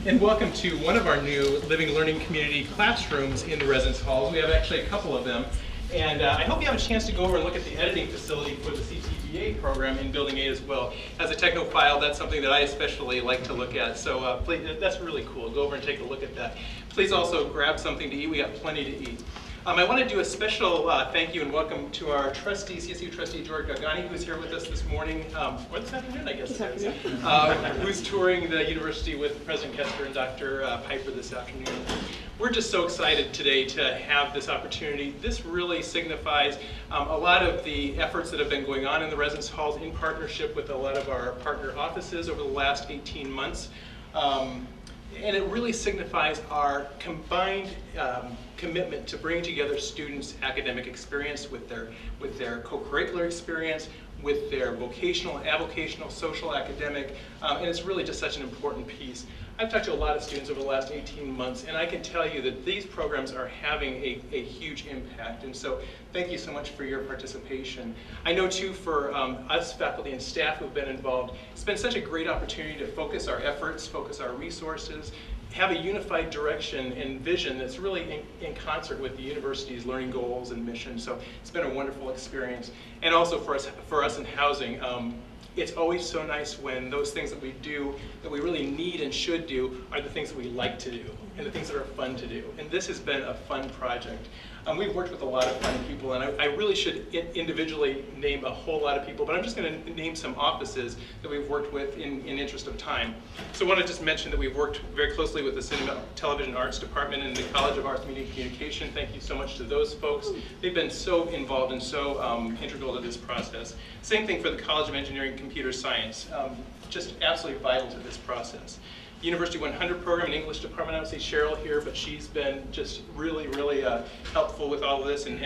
And welcome to one of our new Living Learning Community classrooms in the residence halls. We have actually a couple of them. And I hope you have a chance to go over and look at the editing facility for the CTVA program in Building 8 as well. As a technophile, that's something that I especially like to look at. So please, that's really cool. Go over and take a look at that. Please also grab something to eat. We have plenty to eat. I want to do a special thank you and welcome to our trustee, CSU trustee George Gagani, who's here with us this morning, or this afternoon, I guess it is, who's touring the university with President Kester and Dr. Piper this afternoon. We're just so excited today to have this opportunity. This really signifies a lot of the efforts that have been going on in the residence halls in partnership with a lot of our partner offices over the last 18 months. And it really signifies our combined commitment to bring together students' academic experience with their co-curricular experience, with their vocational, avocational, social, academic, and it's really just such an important piece. I've talked to a lot of students over the last 18 months, and I can tell you that these programs are having a huge impact, and so thank you so much for your participation. I know too for us faculty and staff who've been involved, it's been such a great opportunity to focus our efforts, focus our resources, have a unified direction and vision that's really in concert with the university's learning goals and mission. So it's been a wonderful experience. And also for us in housing, it's always so nice when those things that we do, that we really need and should do, are the things that we like to do and the things that are fun to do. And this has been a fun project. We've worked with a lot of fun people, and I really should individually name a whole lot of people, but I'm just going to name some offices that we've worked with in interest of time. So I want to just mention that we've worked very closely with the Cinema, Television Arts Department and the College of Arts, Media, and Communication. Thank you so much to those folks. They've been so involved and so integral to this process. Same thing for the College of Engineering and Computer Science. Just absolutely vital to this process. University 100 program and English department, I would say Cheryl here, but she's been just really, really helpful with all of this and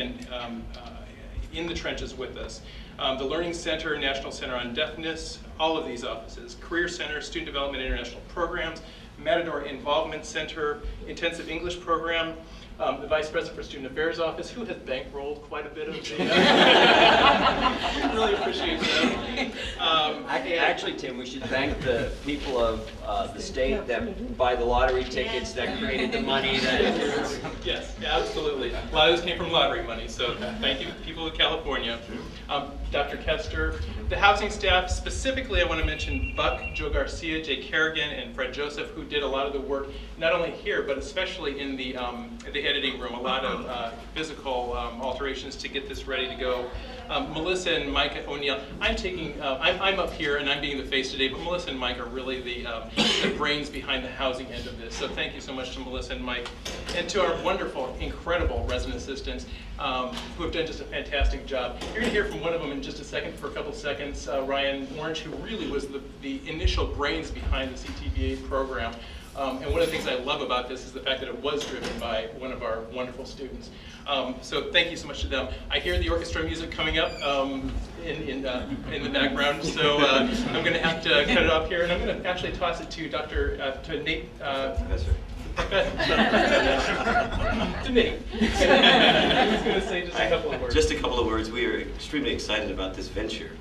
in the trenches with us. The Learning Center, National Center on Deafness, all of these offices. Career Center, Student Development International Programs, Matador Involvement Center, Intensive English Program, the Vice President for Student Affairs Office, who has bankrolled quite a bit of the, really appreciate that. Actually, Tim, we should thank the people of the state that buy the lottery tickets, that created the money. Yes, absolutely. A lot of this came from lottery money, so thank you, people of California. Dr. Kester, the housing staff, specifically I want to mention Buck, Joe Garcia, Jay Kerrigan, and Fred Joseph, who did a lot of the work, not only here, but especially in the editing room, a lot of physical alterations to get this ready to go. Melissa and Mike O'Neill, I'm up here and I'm being the face today, but Melissa and Mike are really the brains behind the housing end of this. So thank you so much to Melissa and Mike. And to our wonderful, incredible resident assistants who have done just a fantastic job. You're going to hear from one of them in just a second, for a couple seconds, Ryan Orange, who really was the initial brains behind the CTVA program. And one of the things I love about this is the fact that it was driven by one of our wonderful students. So thank you so much to them. I hear the orchestra music coming up in the background, so I'm going to have to cut it off here, and I'm going to actually toss it to to Nate. To Nate. He's going to say just a couple of words. Just a couple of words. We are extremely excited about this venture.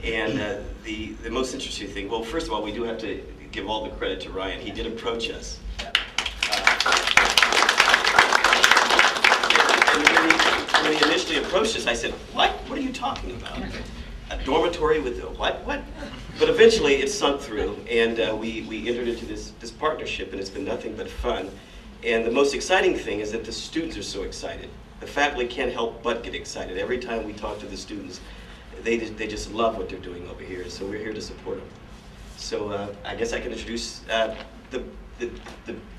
And the most interesting thing, well, first of all, we do have to give all the credit to Ryan. He did approach us. And when he initially approached us, I said, what? What are you talking about? A dormitory with a what? What? But eventually it sunk through, and we entered into this partnership, and it's been nothing but fun. And the most exciting thing is that the students are so excited. The faculty can't help but get excited. Every time we talk to the students, they just love what they're doing over here, so we're here to support them. So I guess I can introduce the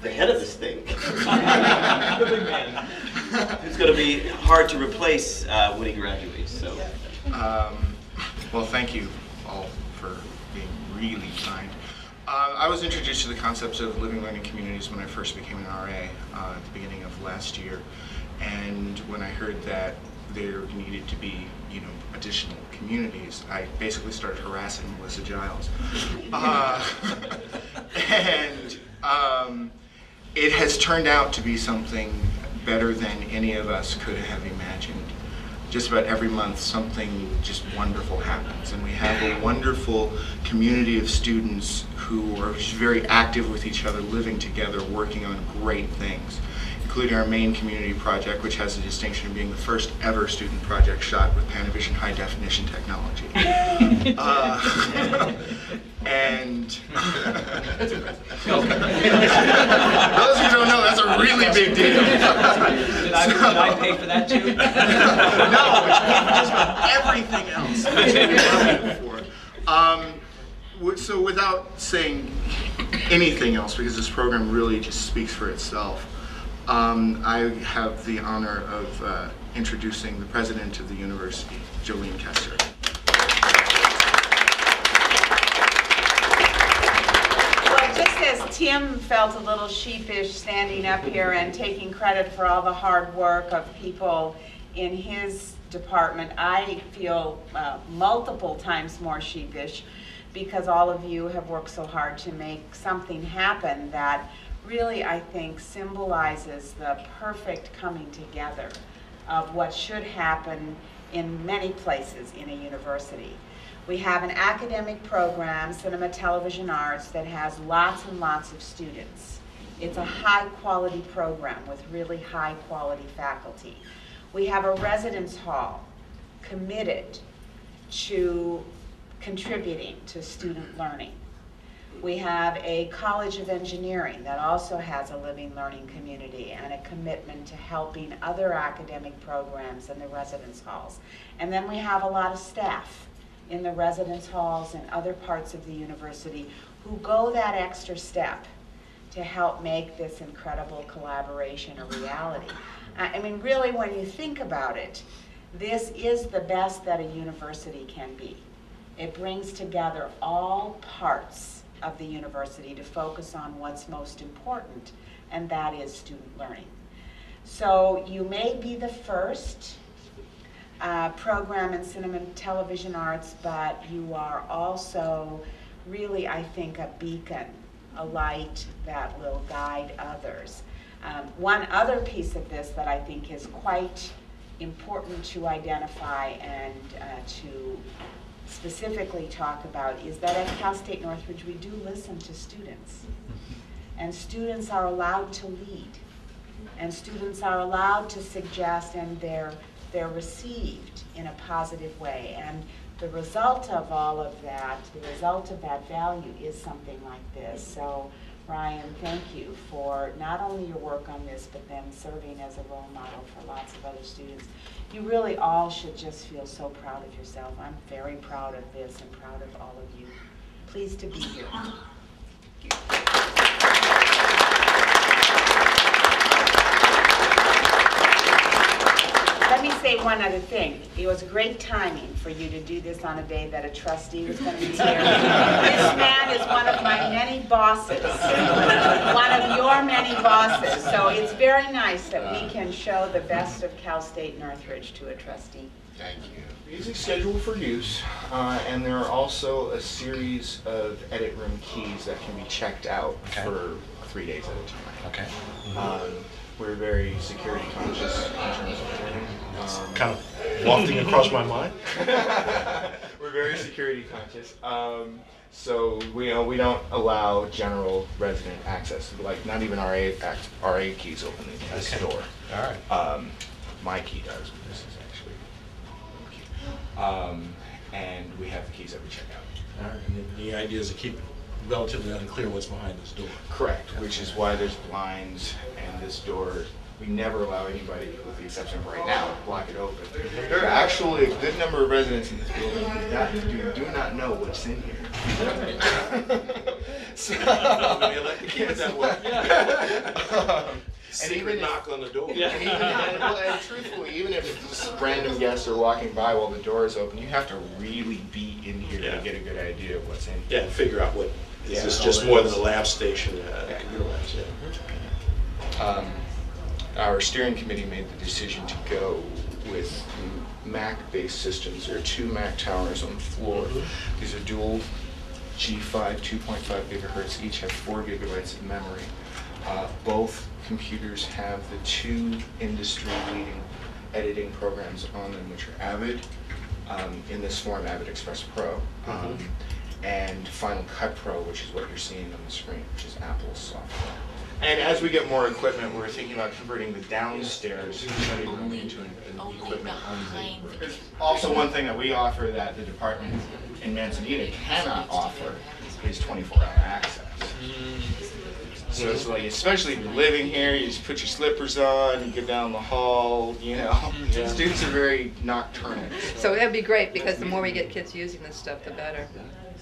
head of this thing. The big man. Who's going to be hard to replace when he graduates. So. Well, thank you all for being really kind. I was introduced to the concepts of living learning communities when I first became an RA at the beginning of last year, and when I heard that there needed to be, additional communities, I basically started harassing Melissa Giles. And it has turned out to be something better than any of us could have imagined. just about every month something just wonderful happens, and we have a wonderful community of students who are very active with each other, living together, working on great things, including our main community project, which has the distinction of being the first ever student project shot with Panavision high definition technology. And those who don't know, that's a really big deal. Did I pay for that too? No, it's paid for just about everything else. That's what we love it for. So without saying anything else, because this program really just speaks for itself, I have the honor of introducing the president of the university, Jolene Kester. Well, just as Tim felt a little sheepish standing up here and taking credit for all the hard work of people in his department, I feel multiple times more sheepish because all of you have worked so hard to make something happen that really, I think, symbolizes the perfect coming together of what should happen in many places in a university. We have an academic program, Cinema, Television Arts, that has lots and lots of students. It's a high-quality program with really high-quality faculty. We have a residence hall committed to contributing to student learning. We have a College of Engineering that also has a living learning community and a commitment to helping other academic programs in the residence halls. And then we have a lot of staff in the residence halls and other parts of the university who go that extra step to help make this incredible collaboration a reality. I mean, really, when you think about it, this is the best that a university can be. It brings together all parts of the university to focus on what's most important, and that is student learning. So you may be the first program in cinema and television arts, but you are also really, I think, a beacon, a light that will guide others. One other piece of this that I think is quite important to identify and to specifically talk about is that at Cal State Northridge we do listen to students, and students are allowed to lead, and students are allowed to suggest, and they're received in a positive way, and the result of all of that, the result of that value is something like this. So Ryan, thank you for not only your work on this, but then serving as a role model for lots of other students. You really all should just feel so proud of yourself. I'm very proud of this and proud of all of you. Pleased to be here. Let me say one other thing. It was great timing for you to do this on a day that a trustee was going to be here. This man is one of my many bosses, one of your many bosses. So it's very nice that we can show the best of Cal State Northridge to a trustee. Thank you. Music scheduled for use, and there are also a series of edit room keys that can be checked out for 3 days at a time. Okay. We're very security conscious in terms of training. Kind of wafting across my mind. We're very security conscious. So we don't allow general resident access. Like not even RA keys open this door. All right. My key does, but this is actually my key. And we have the keys that we check out. All right. And the idea is to keep it relatively unclear what's behind this door. Correct, which is why there's blinds and this door. We never allow anybody, with the exception of right now, to block it open. There are actually a good number of residents in this building who do not know what's in here. So, Maybe I'd like to keep it that way. Secret knock on the door. And truthfully, even if just random guests are walking by while the door is open, you have to really be in here to get a good idea of what's in here. Yeah, and figure out what, is this just more than a lab station? Our steering committee made the decision to go with Mac-based systems. There are 2 Mac towers on the floor. These are dual G5, 2.5 gigahertz, each have 4 gigabytes of memory. Both computers have the 2 industry-leading editing programs on them, which are Avid, in this form, Avid Express Pro, and Final Cut Pro, which is what you're seeing on the screen, which is Apple's software. And as we get more equipment, we're thinking about converting the downstairs study room into an equipment only. There's also one thing that we offer that the department in Manzanita cannot offer is 24-hour access. So it's like, especially if you're living here, you just put your slippers on, you go down the hall, you know. Students are very nocturnal. So it'd be great, because the more we get kids using this stuff, the better.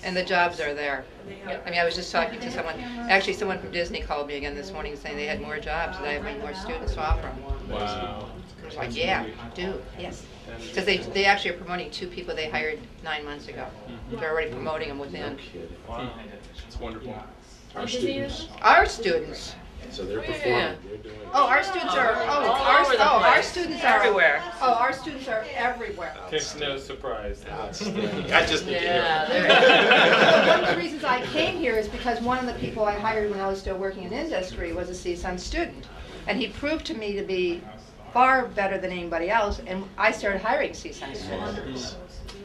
And the jobs are there. I mean, I was just talking to someone, actually someone from Disney called me again this morning saying they had more jobs, and they have more students to offer them. Wow. I was like, yeah, do, yes. Because they actually are promoting 2 people they hired 9 months ago. They're already promoting them within. Wow. It's wonderful. Our students. So they're performing. They're doing. Oh, our students are, our students are everywhere. Oh, our students are everywhere. It's no surprise. I just need to hear it. One of the reasons I came here is because one of the people I hired when I was still working in industry was a CSUN student. And he proved to me to be far better than anybody else, and I started hiring CSUN students.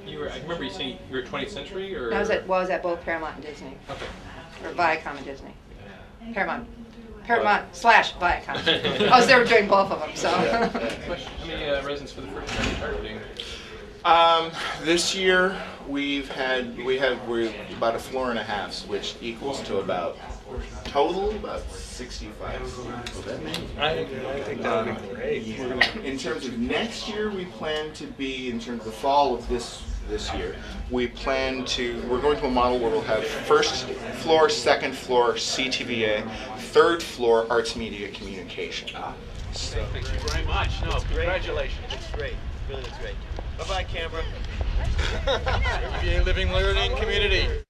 I remember you saying you were 20th Century, or? I was at both Paramount and Disney. Okay. Or Viacom and Disney. Paramount / Viacom. I was there doing both of them, so. Question, how many residents for the first time targeting? This year we're about 1.5 floors, which equals to about total about 65. I think that would be great. In terms of next year, we plan to be, in terms of the fall of this year, we're going to a model where we'll have first floor, second floor CTVA, third floor arts media communication. Thank you very much. No, congratulations. It's great. Really looks great. Bye-bye, camera. CTVA Living Learning Community.